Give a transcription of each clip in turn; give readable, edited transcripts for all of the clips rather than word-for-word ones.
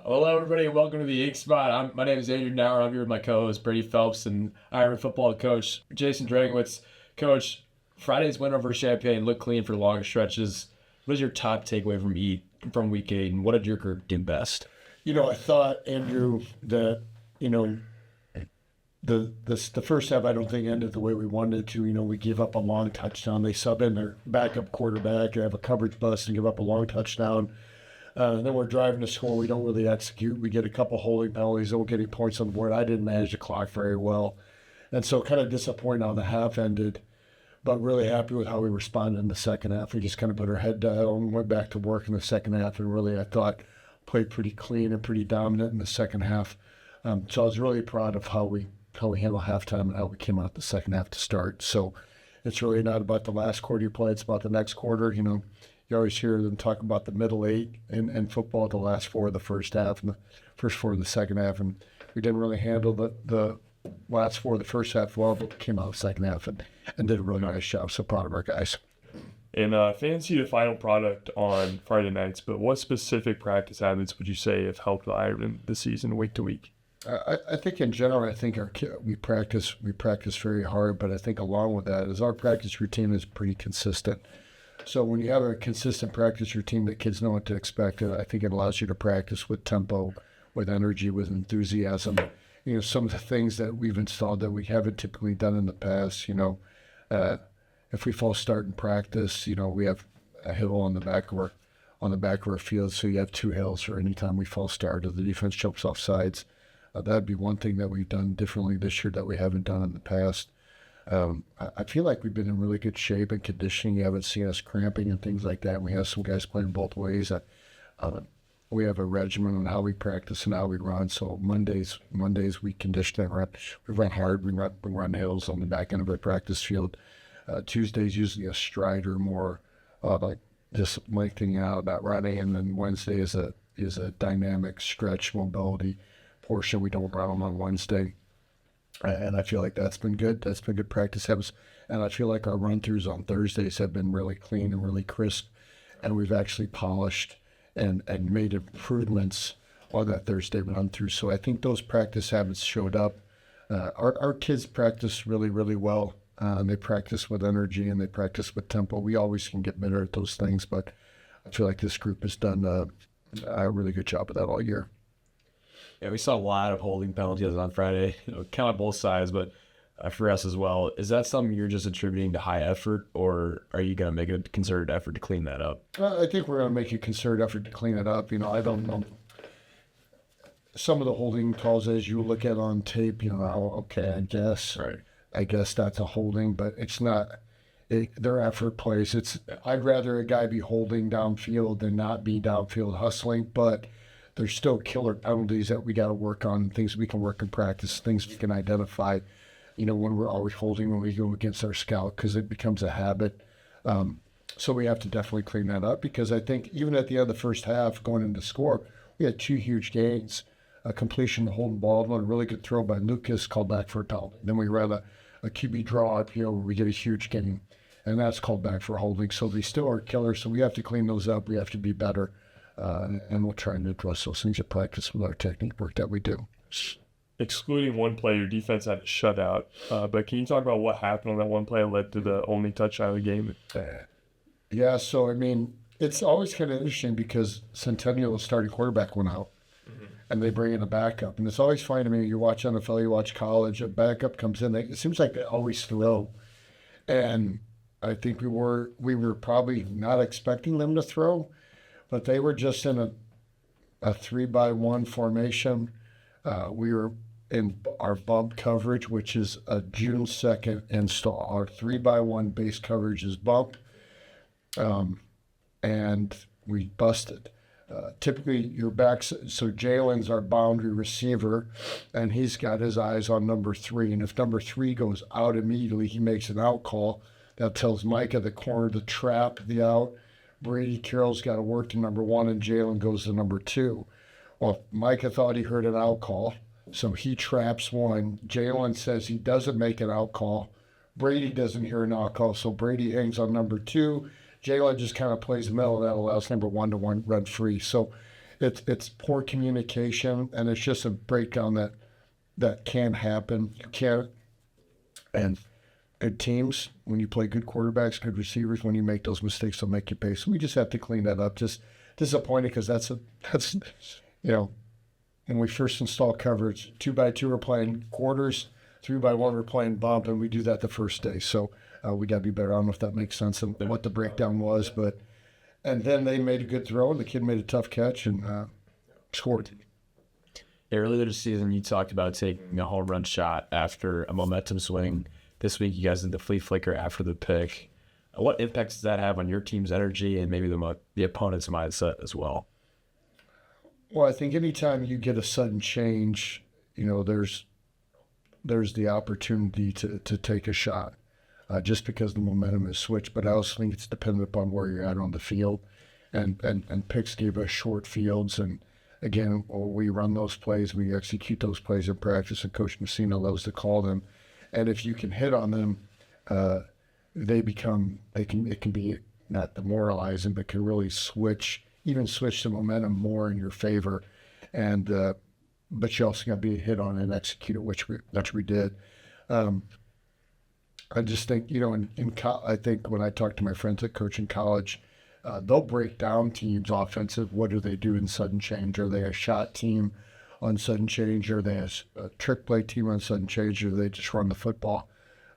Hello, everybody, and welcome to the 8's Spot. My name is Naour. I'm here with my co-host Brady Phelps and Ironmen football coach Jason Drengwitz. Coach, Friday's win over Champaign looked clean for long stretches. What is your top takeaway from Week 8, and what did your group do best? I thought, Andrew, that, the first half I don't think ended the way we wanted it to. We gave up a long touchdown. They sub in their backup quarterback. They have a coverage bust and give up a long touchdown. Then we're driving to score. We don't really execute. We get a couple holding penalties. Then we're getting points on the board. I didn't manage the clock very well. And so kind of disappointed how the half ended, but really happy with how we responded in the second half. We just kind of put our head down and went back to work in the second half. And really, I thought, played pretty clean and pretty dominant in the second half. So I was really proud of how we handled halftime and how we came out the second half to start. So it's really not about the last quarter you play. It's about the next quarter. You always hear them talk about the middle eight in football, the last four of the first half and the first four of the second half. And we didn't really handle the last four of the first half well, but came out the second half and did a really nice job. So proud of our guys. And fans see the final product on Friday nights, but what specific practice habits would you say have helped the Ironmen this season week to week? I think in general, we practice very hard, but I think along with that is our practice routine is pretty consistent. So when you have a consistent practice routine that kids know what to expect, I think it allows you to practice with tempo, with energy, with enthusiasm. Some of the things that we've installed that we haven't typically done in the past. If we false start in practice, we have a hill on the back of our field, so you have two hills for any time we false start. If the defense jumps off sides, that'd be one thing that we've done differently this year that we haven't done in the past. I feel like we've been in really good shape and conditioning. You haven't seen us cramping and things like that. We have some guys playing both ways. We have a regimen on how we practice and how we run. So Mondays we condition and run. We run hard. We run hills on the back end of our practice field. Tuesday's usually a strider, more like just lengthening out, not running. And then Wednesday is a dynamic stretch mobility portion. We don't run them on Wednesday. And I feel like that's been good. That's been good practice habits. And I feel like our run-throughs on Thursdays have been really clean and really crisp. And we've actually polished and made improvements on that Thursday run-through. So I think those practice habits showed up. Our kids practice really, really well. They practice with energy and they practice with tempo. We always can get better at those things, but I feel like this group has done a really good job of that all year. Yeah, we saw a lot of holding penalties on Friday, kind of on both sides, but for us as well. Is that something you're just attributing to high effort, or are you going to make a concerted effort to clean that up? I think we're going to make a concerted effort to clean it up. I don't know. Some of the holding calls, as you look at on tape, okay, I guess. Right. I guess that's a holding, but it's not. They're effort plays. I'd rather a guy be holding downfield than not be downfield hustling, but there's still killer penalties that we got to work on, things we can work in practice, things we can identify, when we're always holding when we go against our scout, because it becomes a habit. So we have to definitely clean that up, because I think even at the end of the first half, going into score, we had two huge gains, a completion to Holden Baldwin, a really good throw by Lucas called back for a penalty. Then we ran a QB draw up, where we get a huge gain, and that's called back for holding. So they still are killers, so we have to clean those up. We have to be better. And we'll try and address those things at practice with our technique work that we do. Excluding one play, your defense had a shutout. But can you talk about what happened on that one play that led to the only touchdown of the game? Yeah, so, it's always kind of interesting because Centennial, the starting quarterback, went out. Mm-hmm. And they bring in a backup. And it's always funny to me, you watch NFL, you watch college, a backup comes in. It seems like they always throw. And I think we were probably not expecting them to throw. But they were just in a 3-by-1 formation. We were in our bump coverage, which is a June 2nd install. Our 3-by-1 base coverage is bump, and we busted. Typically, your backs. So Jalen's our boundary receiver, and he's got his eyes on number 3. And if number 3 goes out immediately, he makes an out call. That tells Micah the corner to trap the out. Brady Carroll's got to work to number 1, and Jalen goes to number 2. Well, Micah thought he heard an out call, so he traps 1. Jalen says he doesn't make an out call. Brady doesn't hear an out call, so Brady hangs on number 2. Jalen just kind of plays the middle, and that allows number 1 to run free. So it's poor communication, and it's just a breakdown that can happen. You can't, and teams, when you play good quarterbacks, good receivers, when you make those mistakes, they'll make you pay. So we just have to clean that up. Just disappointed because that's when we first install coverage, 2x2 we're playing quarters, 3x1 we're playing bump, and we do that the first day. So we got to be better. I don't know if that makes sense and what the breakdown was, and then they made a good throw, and the kid made a tough catch and scored. Earlier this season, you talked about taking a home run shot after a momentum swing. This week, you guys did the flea flicker after the pick. What impact does that have on your team's energy and maybe the opponent's mindset as well? Well, I think anytime you get a sudden change, there's the opportunity to take a shot just because the momentum is switched. But I also think it's dependent upon where you're at on the field. And picks gave us short fields. And, again, we run those plays. We execute those plays in practice, and Coach Messina loves to call them. And if you can hit on them, it can be not demoralizing, but can really switch the momentum more in your favor. And but you also got to be hit on and execute it, which we did. I just think, I think when I talk to my friends that coach in college, they'll break down teams offensive. What do they do in sudden change? Are they a shot team on sudden change? Are they a trick play team on sudden change? Or do they just run the football?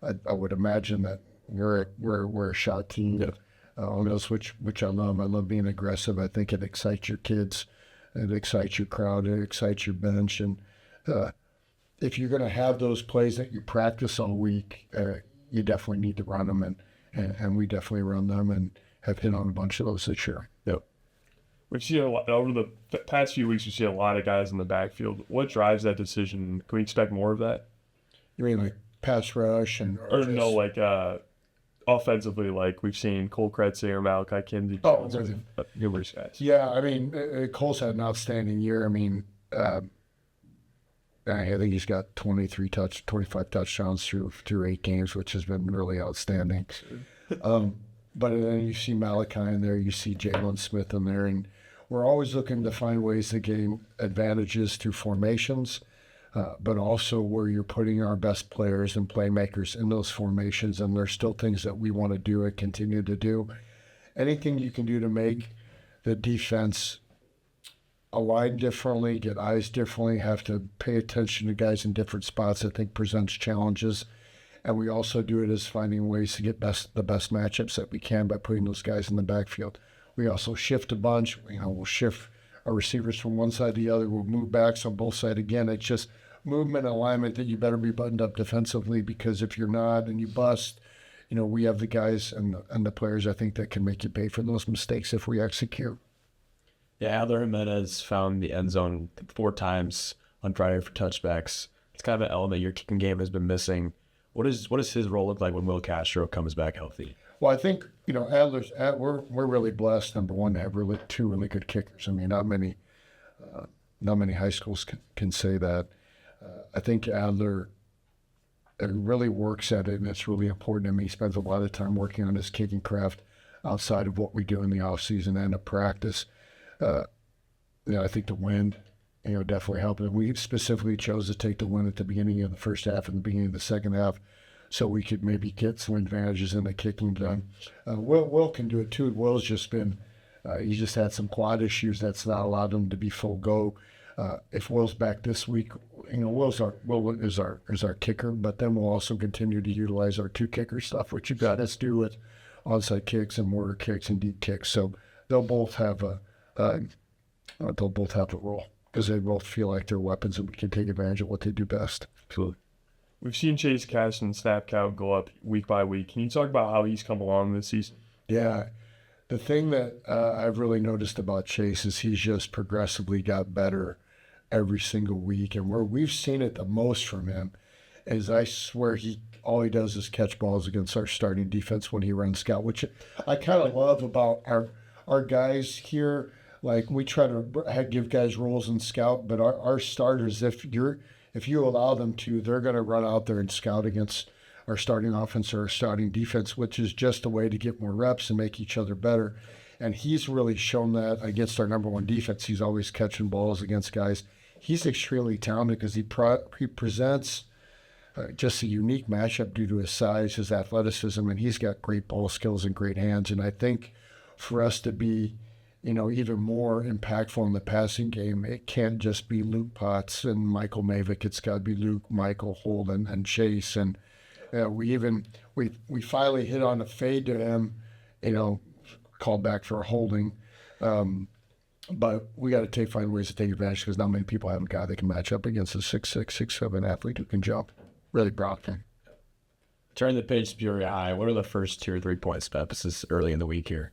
I would imagine that we're a shot team. Yeah. On those, which I love. I love being aggressive. I think it excites your kids. It excites your crowd. It excites your bench. And if you're going to have those plays that you practice all week, you definitely need to run them. And we definitely run them and have hit on a bunch of those this year. Yep. We've seen a lot over the past few weeks. We've seen a lot of guys in the backfield. What drives that decision? Can we expect more of that? You mean like pass rush offensively, like we've seen Cole Kretzer, Malachi Kinsey, numerous guys. Yeah, I mean, Cole's had an outstanding year. I mean, I think he's got 25 touchdowns through 8 games, which has been really outstanding. But then you see Malachi in there, you see Jalen Smith in there, and we're always looking to find ways to gain advantages through formations, but also where you're putting our best players and playmakers in those formations, and there's still things that we want to do and continue to do. Anything you can do to make the defense align differently, get eyes differently, have to pay attention to guys in different spots, I think presents challenges. And we also do it as finding ways to get the best matchups that we can by putting those guys in the backfield. We also shift a bunch. We'll shift our receivers from one side to the other. We'll move backs on both sides. Again, it's just movement and alignment that you better be buttoned up defensively, because if you're not and you bust, we have the guys and the players, I think, that can make you pay for those mistakes if we execute. Yeah, Adler Jimenez found the end zone 4 times on Friday for touchbacks. It's kind of an element your kicking game has been missing. What does his role look like when Will Castro comes back healthy? Well, I think we're really blessed. Number one, to have 2 really good kickers. I mean, not many high schools can say that. I think Adler really works at it, and it's really important to me. He spends a lot of time working on his kicking craft outside of what we do in the off season and a practice. I think the wind, definitely helped. And we specifically chose to take the wind at the beginning of the first half and the beginning of the second half, so we could maybe get some advantages in the kicking done. Will can do it too. Will's just been, he just had some quad issues that's not allowed him to be full go. If Will's back this week, Will is our kicker, but then we'll also continue to utilize our 2 kicker stuff, which you've got us do with onside kicks and mortar kicks and deep kicks. So they'll both have a role, because they both feel like they're weapons and we can take advantage of what they do best. Absolutely. We've seen Chase Caston's snap count go up week by week. Can you talk about how he's come along this season? Yeah. The thing that I've really noticed about Chase is he's just progressively got better every single week. And where we've seen it the most from him is, I swear, all he does is catch balls against our starting defense when he runs scout, which I kind of love about our guys here. Like, we try to give guys roles in scout, but our starters, if you allow them to, they're going to run out there and scout against our starting offense or our starting defense, which is just a way to get more reps and make each other better. And he's really shown that against our number one defense. He's always catching balls against guys. He's extremely talented because he presents just a unique matchup due to his size, his athleticism, and he's got great ball skills and great hands. And I think for us to be, even more impactful in the passing game, it can't just be Luke Potts and Michael Mavick. It's got to be Luke, Michael, Holden, and Chase. And we finally hit on a fade to him, called back for a holding. But we got to find ways to take advantage because not many people have a guy that can match up against a 6'6", 6'7" athlete who can jump. Really proud of him. Turn the page to Peoria High. What are the first 2 or 3 points of emphasis early in the week here?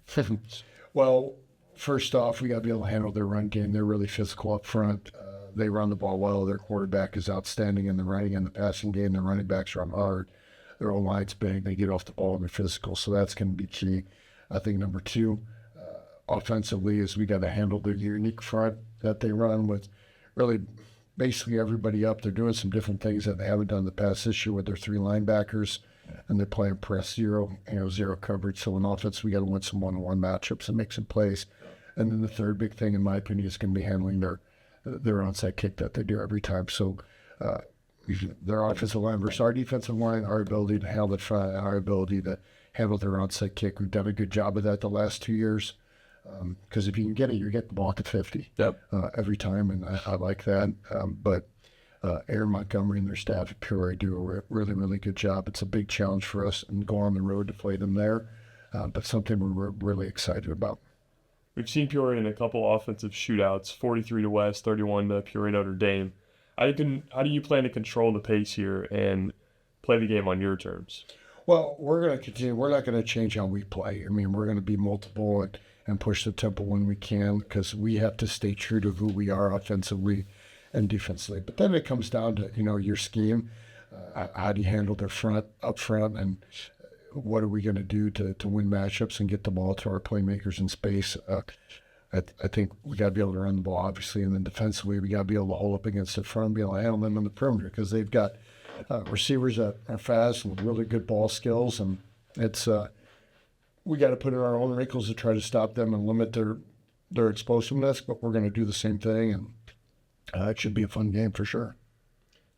Well, first off, we got to be able to handle their run game. They're really physical up front. They run the ball well. Their quarterback is outstanding in the running and the passing game. Their running backs run hard. Their O-line's big. They get off the ball and they're physical. So that's going to be key. I think number 2, offensively, is we got to handle the unique front that they run with really basically everybody up. They're doing some different things that they haven't done in the past this year with their 3 linebackers, and they're playing press zero, zero coverage. So in offense, we got to win some one-on-one matchups and make some plays. And then the third big thing, in my opinion, is going to be handling their onside kick that they do every time. So their offensive line versus our defensive line, our ability to handle the front, and our ability to handle their onside kick. We've done a good job of that the last 2 years. Because if you can get it, you get the ball at the 50 every time, and I like that. But Aaron Montgomery and their staff at Peoria do a really, really good job. It's a big challenge for us and go on the road to play them there, but something we're really excited about. We've seen Peoria in a couple offensive shootouts, 43 to West, 31 to Peoria Notre Dame. How do you plan to control the pace here and play the game on your terms? Well, we're going to continue. We're not going to change how we play. I mean, we're going to be multiple and push the tempo when we can because we have to stay true to who we are offensively and defensively. But then it comes down to, your scheme. How do you handle their up front, and what are we going to do to win matchups and get the ball to our playmakers in space? I think we got to be able to run the ball, obviously, and then defensively we got to be able to hold up against the front and be able to handle them on the perimeter because they've got receivers that are fast with really good ball skills, and it's we got to put in our own wrinkles to try to stop them and limit their explosiveness, but we're going to do the same thing, and it should be a fun game for sure.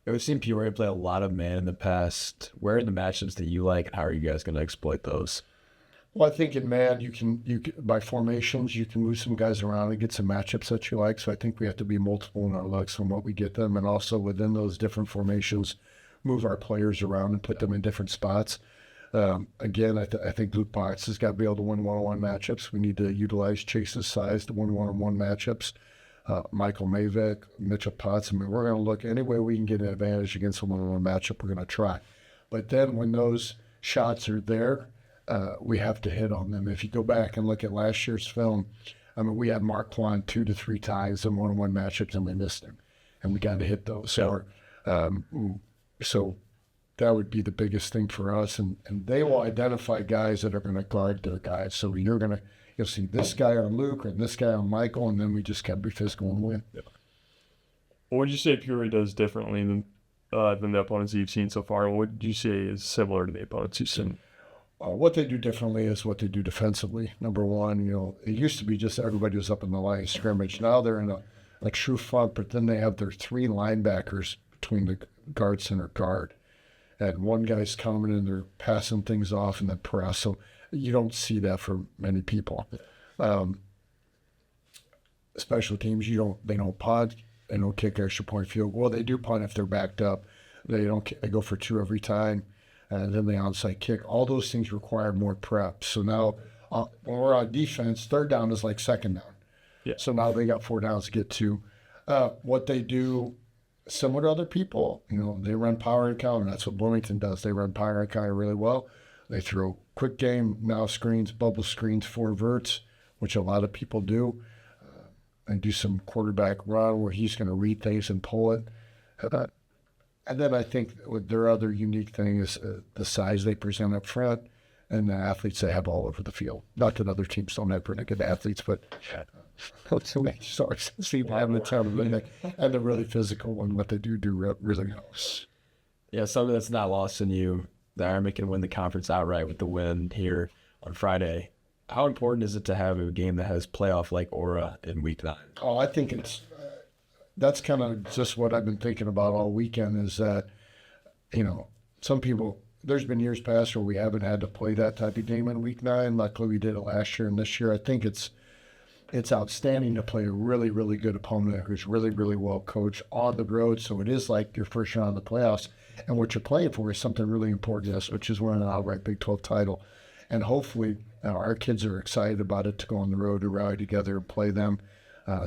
We've seen Peoria play a lot of man in the past. Where are the matchups that you like, and how are you guys going to exploit those? Well, I think in man, you can by formations, you can move some guys around and get some matchups that you like. So I think we have to be multiple in our looks on what we get them, and also within those different formations, move our players around and put them in different spots. Again, I think Luke Potts has got to be able to win one-on-one matchups. We need to utilize Chase's size to win one-on-one matchups. Michael Mavick, Mitchell Potts. I mean, we're going to look any way we can get an advantage against a one-on-one matchup. We're going to try. But then when those shots are there, we have to hit on them. If you go back and look at last year's film, I mean, we had Mark Quan 2 to 3 times in one-on-one matchups, and we missed him. And we got to hit those. So that would be the biggest thing for us. And they will identify guys that are going to guard their guys. So you'll see this guy on Luke and this guy on Michael, and then we just got to be physical and win. What would you say Peoria does differently than the opponents you've seen so far? And what would you say is similar to the opponents you've seen? What they do differently is what they do defensively. Number one, it used to be just everybody was up in the line of scrimmage. Now they're in a true front, but then they have their 3 linebackers between the guard, center, guard. And one guy's coming and they're passing things off in the press. So you don't see that for many people. Special teams, they don't punt, they don't kick extra point field goal. Well, they do punt if they're backed up. They go for 2 every time, and then they onside kick. All those things require more prep. So now when we're on defense, 3rd down is like 2nd down. Yeah. So now they got 4 downs to get to. What they do, similar to other people, they run power and counter. That's what Bloomington does. They run power and counter really well. They throw quick game, mouse screens, bubble screens, 4 verts, which a lot of people do, and do some quarterback run where he's going to read things and pull it. And then I think their other unique thing is the size they present up front and the athletes they have all over the field. Not that other teams don't have pretty good athletes, but sorry, Steve having the time, and they're really physical and what they do really well. Yeah, something that's not lost in you. The Ironmen can win the conference outright with the win here on Friday. How important is it to have a game that has playoff-like aura in Week 9? Oh, I think that's kind of just what I've been thinking about all weekend is that, some people, there's been years past where we haven't had to play that type of game in Week 9. Luckily, we did it last year, and this year I think it's outstanding to play a really, really good opponent who's really, really well coached on the road. So it is like your first round of the playoffs. And what you're playing for is something really important to us, which is winning an outright Big 12 title. And hopefully our kids are excited about it to go on the road to rally together and play them.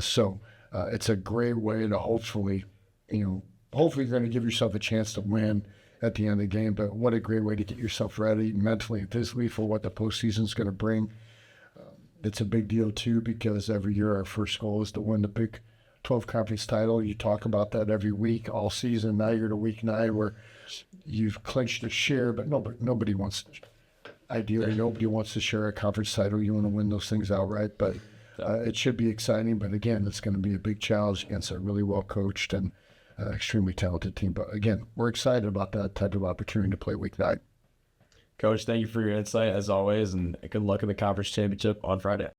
So it's a great way to hopefully you're going to give yourself a chance to win at the end of the game. But what a great way to get yourself ready mentally and physically for what the postseason is going to bring. It's a big deal, too, because every year our first goal is to win the Big 12 conference title. You talk about that every week, all season. Now you're to Week 9 where you've clinched a share, but nobody wants to share a conference title. You want to win those things outright, but it should be exciting. But, again, it's going to be a big challenge against a really well-coached and extremely talented team. But, again, we're excited about that type of opportunity to play Week 9. Coach, thank you for your insight as always, and good luck in the conference championship on Friday.